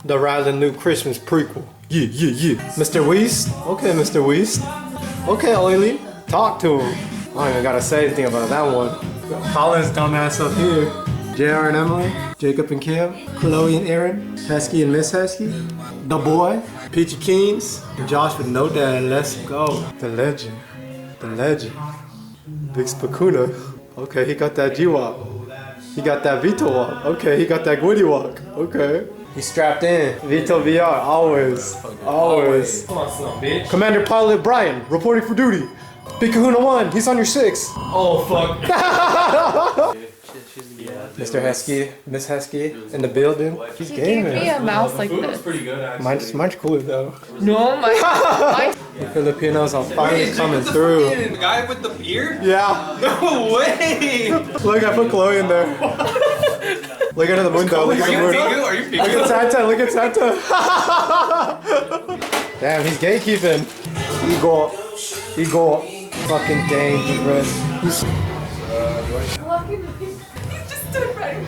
The Rylan new Christmas prequel. Yeah. Mr. Weast? Okay, Mr. Weast. Okay, Oily. Talk to him. I don't even gotta say anything about that one. Colin's dumbass up here. JR and Emily, Jacob and Kim, Chloe and Aaron, Heskey and Miss Heskey, the boy, Peachy Keens, and Josh with no dad. Let's go. The legend. Big Spakuna. Okay, he got that G-Walk. He got that Vito walk. Okay, he got that Gwitty walk. Okay. He's strapped in. Vito VR, always. Come on, son, bitch. Commander Pilot Brian, reporting for duty. Big Kahuna 1, he's on your 6. Oh, fuck. Mr. Heskey, Miss Heskey, in the building. He's gaming. Give me a mouse like this. Pretty good, Mine's cooler though. No, my. The Filipinos are finally coming through. The guy with the beard? Yeah. No way! Look, I put Chloe in there. Look at the window. Look at the window. Are you Look at Santa. Look at Santa. Damn, he's gatekeeping. He go. Fucking dangerous. He's Stood right.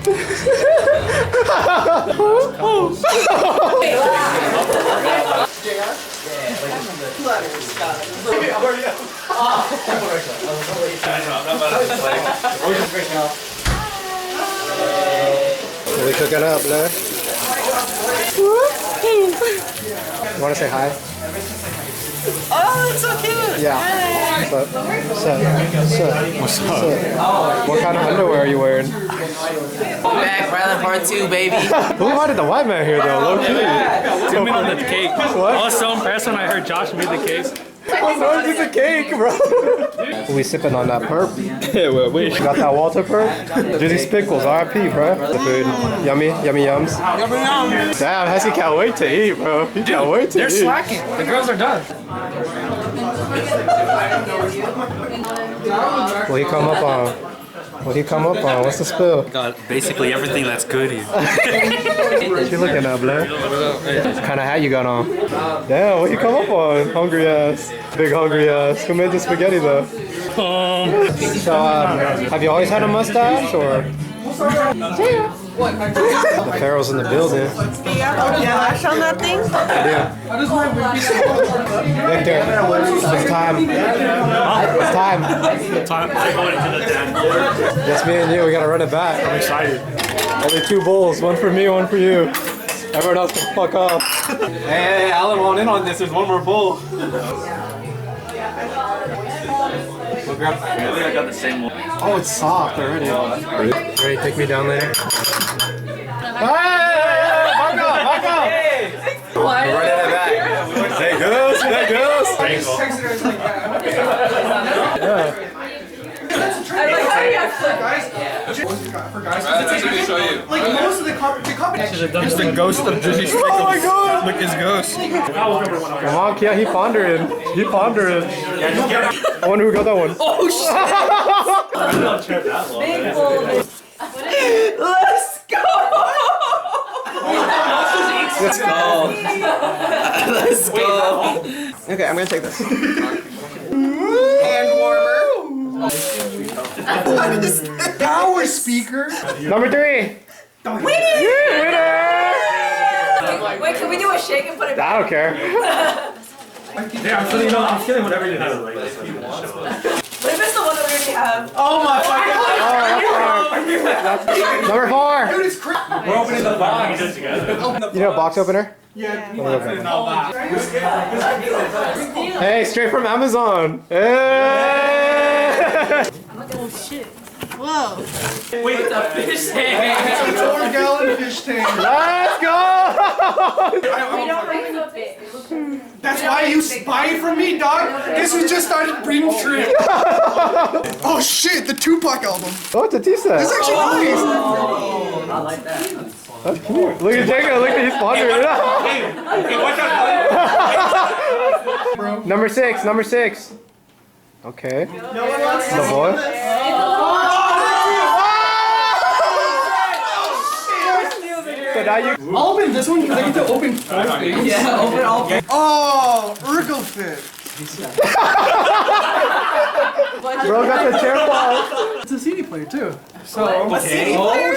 We cooking up, man. You wanna say hi? Oh, it's so cute. Yeah. What's up? What kind of underwear are you wearing? Back, Rylan Part 2, baby. Who invited the white man here though? Low key. Two minutes of the cake. What? I was so impressed when I heard Josh made the cake. What's wrong with the cake, bro? We sipping on that perp. Yeah, well, wait. You got that Walter perp? Juicy Pickles, RIP, bro. The food, yummy yums. Damn, Heskey can't wait to eat, bro. He can't wait to eat. They're slacking. The girls are done. What he come up on? What's the spill? Got basically everything that's good here. What you looking at, Blair? What kind of hat you got on? Damn, what you come up on? Hungry ass. Big hungry ass. Who made the spaghetti though? So, have you always had a mustache or? The Pharaoh's in the building. Flash on that thing? Yeah. Victor, it's time. It's time. Just me and you, we gotta run it back. I'm excited. Only 2 bowls, one for me, one for you. Everyone else can fuck off. Hey, Alan won't in on this, there's one more bowl. We'll grab I got the same one. Oh, it's soft already. Ready to take me down later? Hey, back up! We're running it back. There goes. It's the ghost of Juicy Pickles. Oh my god! Look, his ghost. Come on, Kia, he pondering. I wonder who got that one. Oh shit! Big bowl. Let's go! Let's go. Okay, I'm gonna take this. Hand warmer. Power speaker. Number 3. Winner! Wait, can we do a shake and put it back? I don't care. Yeah, I'm feeling whatever you have. What if it's the one that we already have? Oh my fucking Number 4. Dude, it's crazy. We're opening the box. You know a box opener? Yeah. Hey, straight from Amazon. Hey! Oh shit. Whoa. Wait, it's a fish tank. It's a 4-gallon fish tank. Let's go! We don't make it up big. That's why you spy from me, dog. Guess who just started bringing shrimp? Oh shit, the Tupac album. Oh, it's a tea set. It's actually nice. I like that. That's cute. Look at Jacob, look at he's pondering. Bro. Number 6. Okay. No one wants The boy. So now you. I'll open this one because I get to open 4 things. Yeah, open all. Oh, Urkel fit. Bro got the chair ball. It's a CD player too. So A CD player?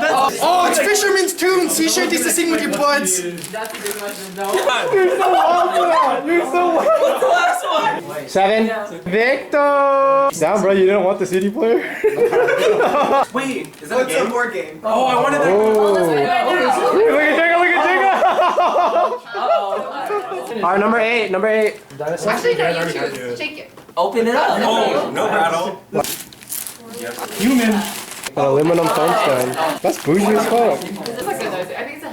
Oh, it's Fisherman's Tune. Sea shanties to sing with your buds. You're so wild for that. You're so wild. What's the last one? 7. Victor. Damn, bro, you didn't want the CD player? Wait, is that a game? board game. Oh, I wanted that. Oh. Let's play right now. Look at Jacob, look at Jacob. Alright, number 8, number 8. Actually, no, you choose. Shake it. Open it up. Oh, no rattle. Human. Aluminum foam stand. That's bougie as fuck. This looks good. I think it's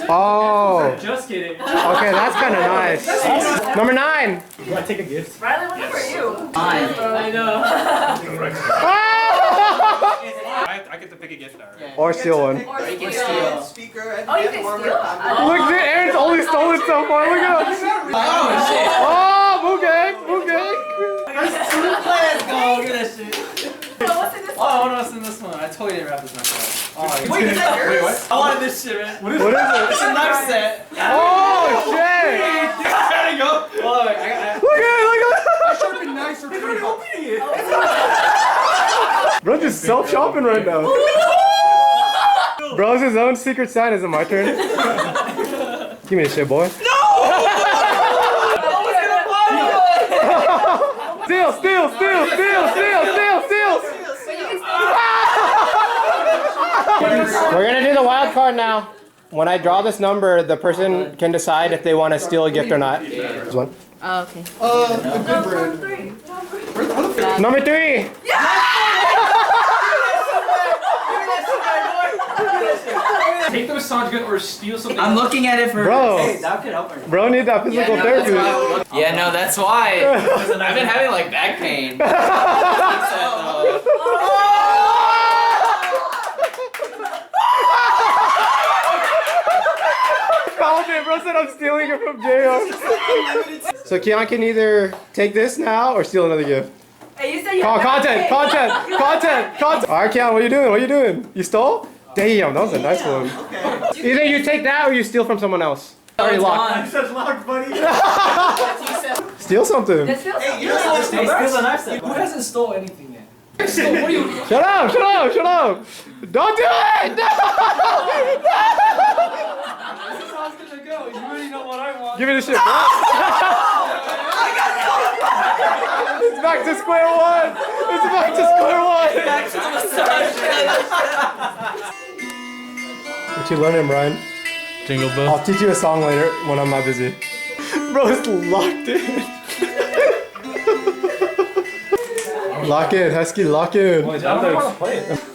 a Oh. Just kidding. Okay, that's kind of nice. Number 9. Do I take a gift? Rylan, looking for you. I know. I get to pick a gift now, right? Or steal one. Or You can steal. steal. Speaker. Oh, you can steal? Look, Aaron's only stolen so far. Look at him. Oh shit. Oh, Boogag, Boogag. Let's go. Look at that shit. Oh, what's in this Oh, one? what's in this one? I totally didn't wrap this myself. Oh, Wait, is that yours? Wait, what? I wanted this shit, man. What is it? It's a knife set. Oh, shit. There you go. Hold on, I Look at it, look at Sharpen knives for free. Opening it. it. Bro, just self-shopping right now. Bro's his own secret Santa. Is it my turn? Give me the shit, boy. Steal, steal, steal, steal, steal, steal, steal. We're gonna do the wild card now. When I draw this number, the person can decide if they want to steal a gift or not. This one. Oh, okay. A good bread. Number 3. Take the massage gun or steal something. I'm looking at it for. Bro. Hey, that could help her. Bro, need that physical therapy. Yeah, no, that's why. I've been having like back pain. Called it, bro said I'm stealing it from jail. So Keon can either take this now or steal another gift. Hey, you said you Oh, have content, content, content, content. All right, Keon, what are you doing? What are you doing? You stole? Damn, that was a nice one. Either you take that or you steal from someone else. Already locked. Such locked, buddy. Steal something. This feels so Hey, steal a knife set. Who hasn't stole anything yet? What are you? Shut up, shut up, shut up. Don't do it! No! You already know what I want. Give me the shit, bro. It's back to square one. It's back to square one. What you learning, Brian? Jingle bell. I'll teach you a song later when I'm not busy. Bro, it's locked in. Lock in, Husky, lock in.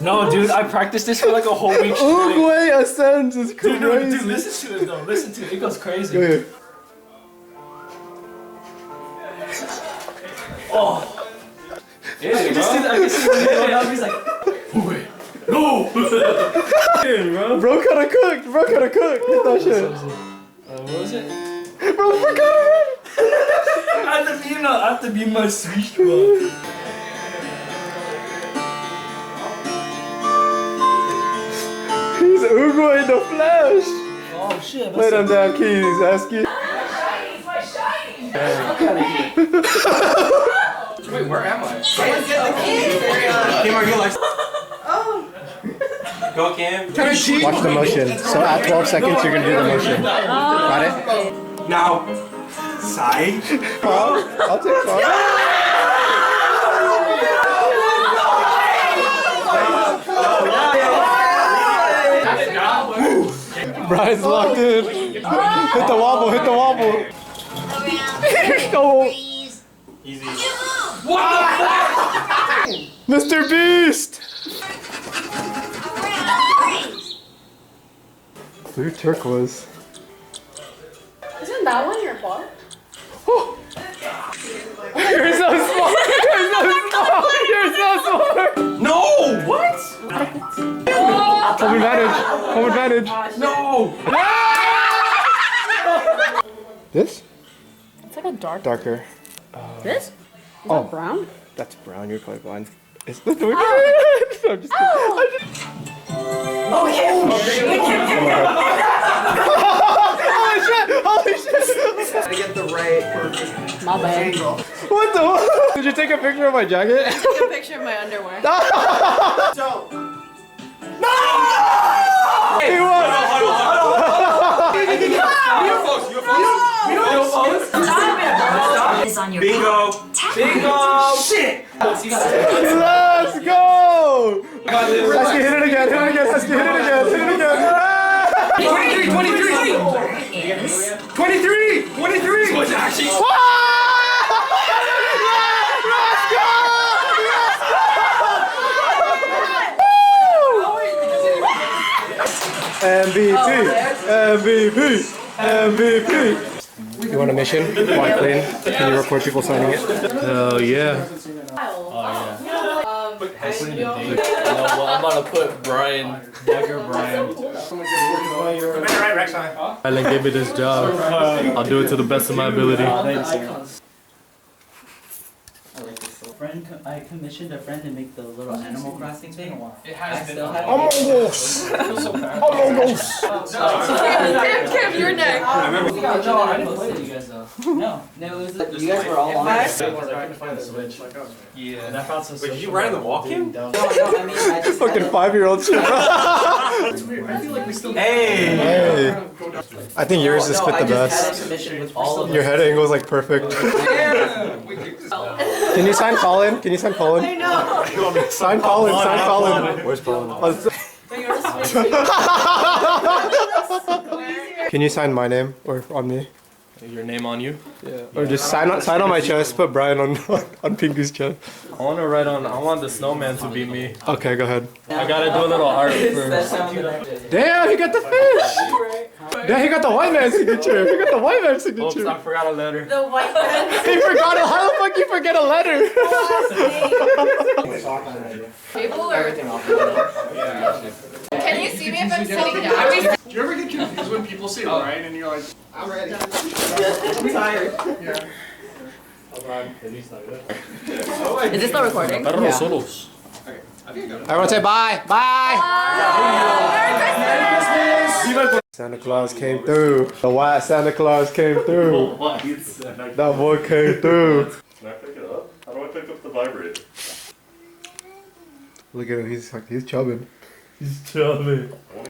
No, dude, I practiced this for like a whole week. OOGWAY Ascends is crazy. Dude, listen to it though. Listen to it. It goes crazy. Go ahead. Oh. Yeah, I can just see that. He's like, wait, no. Bro kinda cooked, bro kinda cooked. Get that shit. What was it? Bro, we're kinda I have to be my sweet one. He's OOGWAY the flesh. Oh shit. Play them damn keys, Husky. my shiny. Wait, where am I? Kim, are you like? Go, Cam. Can I cheat? Watch the motion. So at 12 seconds, you're gonna do the motion. Got it? Now, sigh. I'll take 5. Brian's locked in. Hit the wobble, hit the wobble. Oh. Easy. Mr. Beast! Blue turquoise. Isn't that one your fault? You're so small! You're so small! You're so small! No! What? Home advantage! Home advantage! No! This? It's like a dark. Darker. This? Is Oh. that brown? That's brown, you're colorblind. It's the dark. I'm just kidding. Okay. Holy shit! Holy shit! Gotta get the right My bad. angle. What the? Did you take a picture of my jacket? Take a picture of my underwear. So. No! Is on your Bingo! Bingo! Shit! Let's go! Husky, hit it again, Husky, hit it again. 23! 23! What's actually? MVP! You want a mission? White plane. Can you record people signing it? Hell yeah. You know what? I'm about to put Dagger Brian. Rylan gave me this job. I'll do it to the best of my ability. I commissioned a friend to make the little Animal Crossing thing. It has been. Kim, your neck. No, I didn't play with you guys though. No, it was you guys were all on it. I couldn't find the switch. Yeah. And I found some. Wait, did you ride in the walk-in? No, I mean, I just Fucking 5-year-old shit, bro. Hey! I think yours just fit the best. Your head angle is like perfect. Can you sign Colin? Can you sign Colin? I know. Sign Colin. Sign Colin. Where's Colin? Can you sign my name or on me? Your name on you? Yeah. Or just sign on my chest. Put Brian on Pinky's chest. I want to write on. I want the snowman to be me. Okay, go ahead. I gotta do a little art first. Damn, he got the fish. Damn, he got the white man signature. He got the white man Oops, signature. I forgot a letter. The white man. He forgot it. How the fuck you forget a letter? Table or? Can you see me if I'm sitting down? Do you ever get confused when people say right and you're like, I'm ready? I'm tired. Yeah. Is this still recording? Everyone say bye. Bye. Santa Claus came through. The white Santa Claus came through. That boy came through. Can I pick it up? How do I pick up the vibrator? Look at him. He's chubbing. He's chubby.